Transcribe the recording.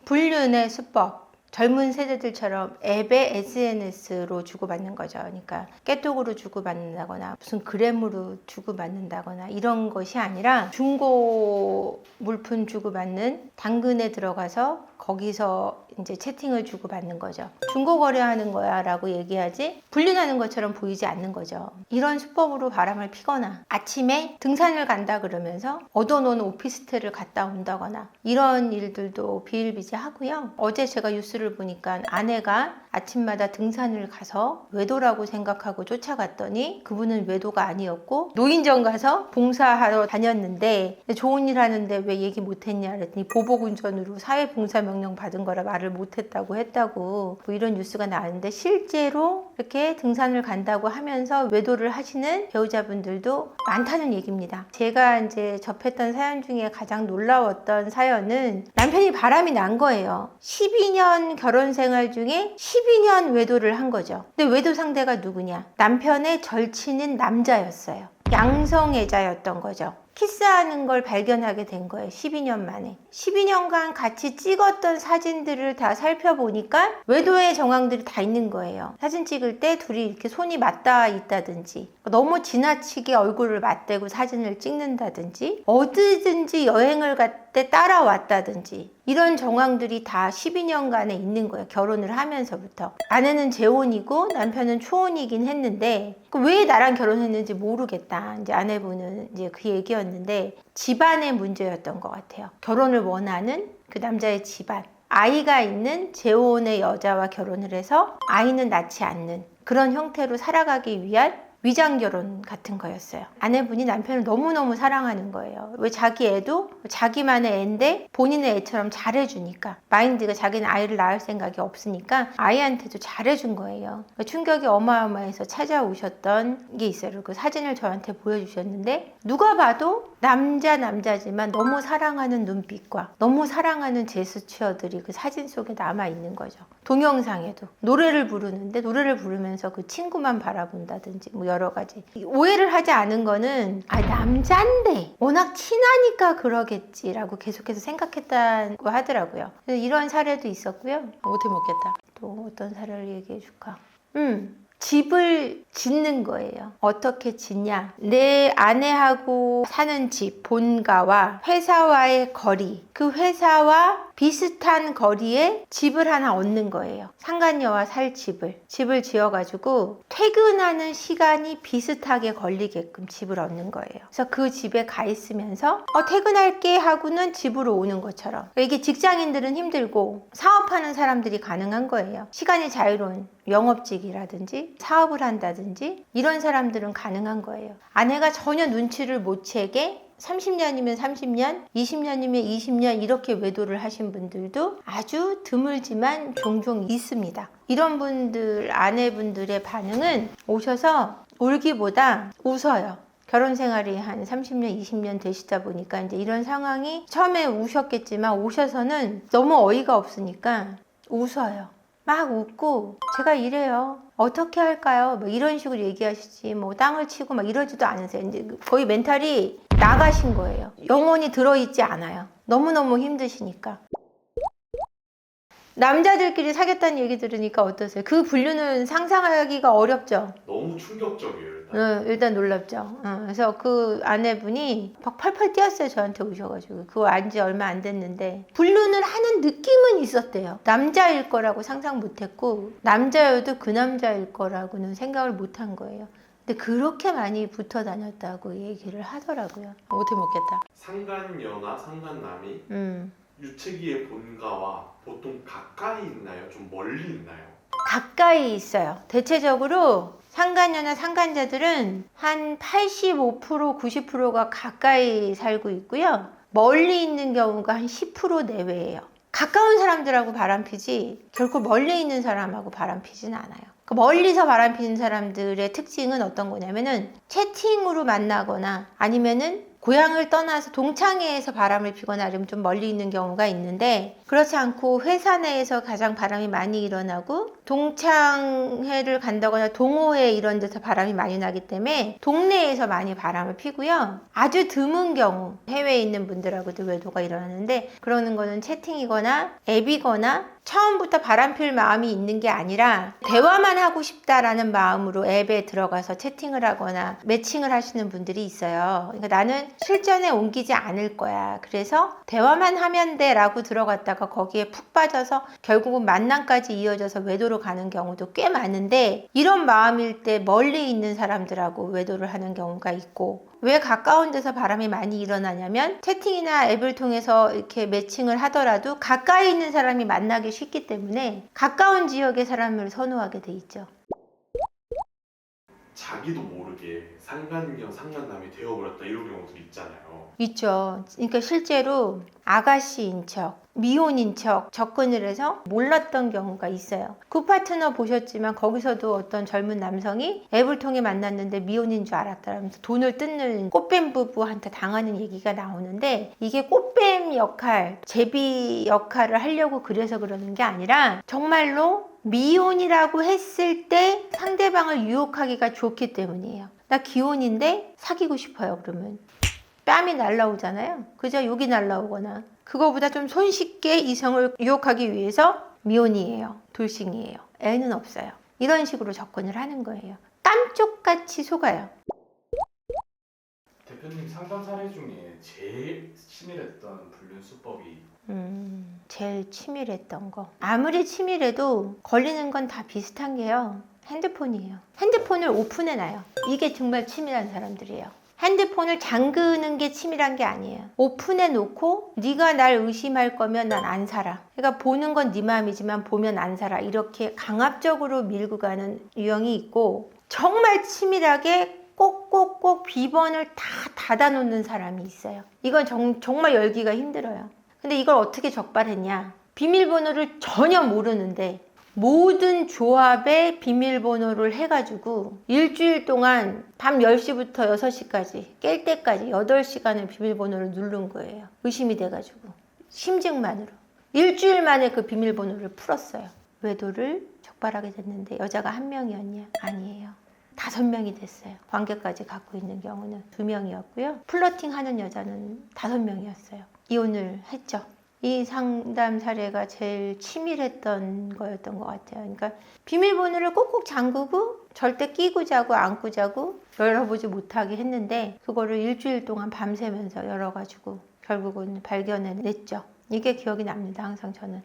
불륜의 수법. 젊은 세대들처럼 앱에 SNS로 주고받는 거죠. 그러니까 깨톡으로 주고받는다거나 무슨 그램으로 주고받는다거나 이런 것이 아니라 중고 물품 주고받는 당근에 들어가서 거기서 이제 채팅을 주고받는 거죠. 중고 거래하는 거야 라고 얘기하지 불륜하는 것처럼 보이지 않는 거죠. 이런 수법으로 바람을 피거나 아침에 등산을 간다 그러면서 얻어놓은 오피스텔을 갔다 온다거나 이런 일들도 비일비재하고요. 어제 제가 뉴스를 보니까 아내가 아침마다 등산을 가서 외도라고 생각하고 쫓아갔더니 그분은 외도가 아니었고 노인정 가서 봉사하러 다녔는데 좋은 일 하는데 왜 얘기 못했냐 그랬더니 보복운전으로 사회봉사 명령 받은 거라 말을 못했다고 했다고 뭐 이런 뉴스가 나왔는데 실제로 이렇게 등산을 간다고 하면서 외도를 하시는 배우자분들도 많다는 얘기입니다. 제가 이제 접했던 사연 중에 가장 놀라웠던 사연은 남편이 바람이 난 거예요. 12년 결혼 생활 중에 12년 외도를 한 거죠. 근데 외도 상대가 누구냐? 남편의 절친인 남자였어요. 양성애자였던 거죠. 키스하는 걸 발견하게 된 거예요. 12년 만에. 12년간 같이 찍었던 사진들을 다 살펴보니까 외도의 정황들이 다 있는 거예요. 사진 찍을 때 둘이 이렇게 손이 맞닿아 있다든지 너무 지나치게 얼굴을 맞대고 사진을 찍는다든지 어디든지 여행을 갈 때 따라왔다든지 이런 정황들이 다 12년간에 있는 거예요. 결혼을 하면서부터. 아내는 재혼이고 남편은 초혼이긴 했는데 왜 나랑 결혼했는지 모르겠다. 이제 아내분은 이제 그 얘기였는데 집안의 문제였던 것 같아요. 결혼을 원하는 그 남자의 집안. 아이가 있는 재혼의 여자와 결혼을 해서 아이는 낳지 않는 그런 형태로 살아가기 위한 위장 결혼 같은 거였어요. 아내분이 남편을 너무너무 사랑하는 거예요. 왜 자기 애도 자기만의 애인데 본인의 애처럼 잘해주니까 마인드가 자기는 아이를 낳을 생각이 없으니까 아이한테도 잘해준 거예요. 충격이 어마어마해서 찾아오셨던 게 있어요. 그 사진을 저한테 보여주셨는데 누가 봐도 남자지만 너무 사랑하는 눈빛과 너무 사랑하는 제스처들이 그 사진 속에 남아있는 거죠. 동영상에도 노래를 부르는데 노래를 부르면서 그 친구만 바라본다든지 뭐 여러 가지 오해를 하지 않은 거는 남잔데 워낙 친하니까 그러겠지라고 계속해서 생각했다고 하더라고요. 그래서 이런 사례도 있었고요. 어떻게 먹겠다. 또 어떤 사례를 얘기해 줄까? 집을 짓는 거예요. 어떻게 짓냐? 내 아내하고 사는 집, 본가와 회사와의 거리, 그 회사와 비슷한 거리에 집을 하나 얻는 거예요. 상간녀와 살 집을 지어가지고 퇴근하는 시간이 비슷하게 걸리게끔 집을 얻는 거예요. 그래서 그 집에 가 있으면서 퇴근할게 하고는 집으로 오는 것처럼. 이게 직장인들은 힘들고 사업하는 사람들이 가능한 거예요. 시간이 자유로운 영업직이라든지 사업을 한다든지 이런 사람들은 가능한 거예요. 아내가 전혀 눈치를 못 채게 30년이면 30년, 20년이면 20년 이렇게 외도를 하신 분들도 아주 드물지만 종종 있습니다. 이런 분들, 아내분들의 반응은 오셔서 울기보다 웃어요. 결혼 생활이 한 30년, 20년 되시다 보니까 이제 이런 상황이 처음에 우셨겠지만 오셔서는 너무 어이가 없으니까 웃어요. 막 웃고 제가 이래요. 어떻게 할까요? 뭐 이런 식으로 얘기하시지 뭐 땅을 치고 막 이러지도 않으세요. 이제 거의 멘탈이 나가신 거예요. 영혼이 들어있지 않아요. 너무너무 힘드시니까. 남자들끼리 사귀었다는 얘기 들으니까 어떠세요? 그 분류는 상상하기가 어렵죠? 너무 충격적이에요. 일단 놀랍죠. 그래서 그 아내분이 막 펄펄 뛰었어요. 저한테 오셔가지고. 그거 안지 얼마 안 됐는데 불륜을 하는 느낌은 있었대요. 남자일 거라고 상상 못했고 남자여도 그 남자일 거라고는 생각을 못한 거예요. 근데 그렇게 많이 붙어 다녔다고 얘기를 하더라고요. 어떻게 먹겠다. 상간녀나 상간남이 유채기의 본가와 보통 가까이 있나요? 좀 멀리 있나요? 가까이 있어요. 대체적으로 상간녀나 상간자들은 한 85%, 90%가 가까이 살고 있고요. 멀리 있는 경우가 한 10% 내외예요. 가까운 사람들하고 바람피지 결코 멀리 있는 사람하고 바람피진 않아요. 멀리서 바람피는 사람들의 특징은 어떤 거냐면은 채팅으로 만나거나 아니면은 고향을 떠나서 동창회에서 바람을 피거나 아니면 좀 멀리 있는 경우가 있는데, 그렇지 않고 회사 내에서 가장 바람이 많이 일어나고 동창회를 간다거나 동호회 이런 데서 바람이 많이 나기 때문에 동네에서 많이 바람을 피고요. 아주 드문 경우 해외에 있는 분들하고도 외도가 일어나는데, 그러는 거는 채팅이거나 앱이거나 처음부터 바람필 마음이 있는 게 아니라 대화만 하고 싶다라는 마음으로 앱에 들어가서 채팅을 하거나 매칭을 하시는 분들이 있어요. 그러니까 나는 실전에 옮기지 않을 거야, 그래서 대화만 하면 돼 라고 들어갔다가 거기에 푹 빠져서 결국은 만남까지 이어져서 외도로 가는 경우도 꽤 많은데, 이런 마음일 때 멀리 있는 사람들하고 외도를 하는 경우가 있고, 왜 가까운 데서 바람이 많이 일어나냐면 채팅이나 앱을 통해서 이렇게 매칭을 하더라도 가까이 있는 사람이 만나기 쉽기 때문에 가까운 지역의 사람을 선호하게 돼 있죠. 자기도 모르게 상간녀, 상간남이 되어버렸다 이런 경우도 있잖아요. 있죠. 그러니까 실제로 아가씨인 척, 미혼인 척 접근을 해서 몰랐던 경우가 있어요. 그 파트너 보셨지만 거기서도 어떤 젊은 남성이 앱을 통해 만났는데 미혼인 줄 알았다면서 돈을 뜯는 꽃뱀 부부한테 당하는 얘기가 나오는데, 이게 꽃뱀 역할, 제비 역할을 하려고 그래서 그러는 게 아니라 정말로 미혼이라고 했을 때 상대방을 유혹하기가 좋기 때문이에요. 나 기혼인데 사귀고 싶어요 그러면 뺨이 날라오잖아요. 그죠? 욕이 날라오거나. 그거보다 좀 손쉽게 이성을 유혹하기 위해서 미혼이에요, 돌싱이에요, 애는 없어요, 이런 식으로 접근을 하는 거예요. 깜쪽같이 속아요. 대표님 상담 사례 중에 제일 치밀했던 불륜 수법이 제일 치밀했던 거, 아무리 치밀해도 걸리는 건 다 비슷한 게요, 핸드폰이에요. 핸드폰을 오픈해놔요. 이게 정말 치밀한 사람들이에요. 핸드폰을 잠그는 게 치밀한 게 아니에요. 오픈해 놓고 네가 날 의심할 거면 난 안 살아, 그러니까 보는 건 네 마음이지만 보면 안 살아, 이렇게 강압적으로 밀고 가는 유형이 있고, 정말 치밀하게 꼭꼭꼭 비번을 다 닫아 놓는 사람이 있어요. 이건 정말 열기가 힘들어요. 근데 이걸 어떻게 적발했냐, 비밀번호를 전혀 모르는데 모든 조합의 비밀번호를 해가지고 일주일 동안 밤 10시부터 6시까지 깰 때까지 8시간을 비밀번호를 누른 거예요. 의심이 돼가지고 심증만으로 일주일 만에 그 비밀번호를 풀었어요. 외도를 적발하게 됐는데 여자가 1명이었냐? 아니에요. 5명이 됐어요. 관계까지 갖고 있는 경우는 2명이었고요. 플러팅하는 여자는 5명이었어요. 이혼을 했죠. 이 상담 사례가 제일 치밀했던 거였던 것 같아요. 그러니까 비밀번호를 꼭꼭 잠그고 절대 끼고 자고 안고 자고 열어보지 못하게 했는데, 그거를 일주일 동안 밤새면서 열어가지고 결국은 발견해냈죠. 이게 기억이 납니다. 항상 저는.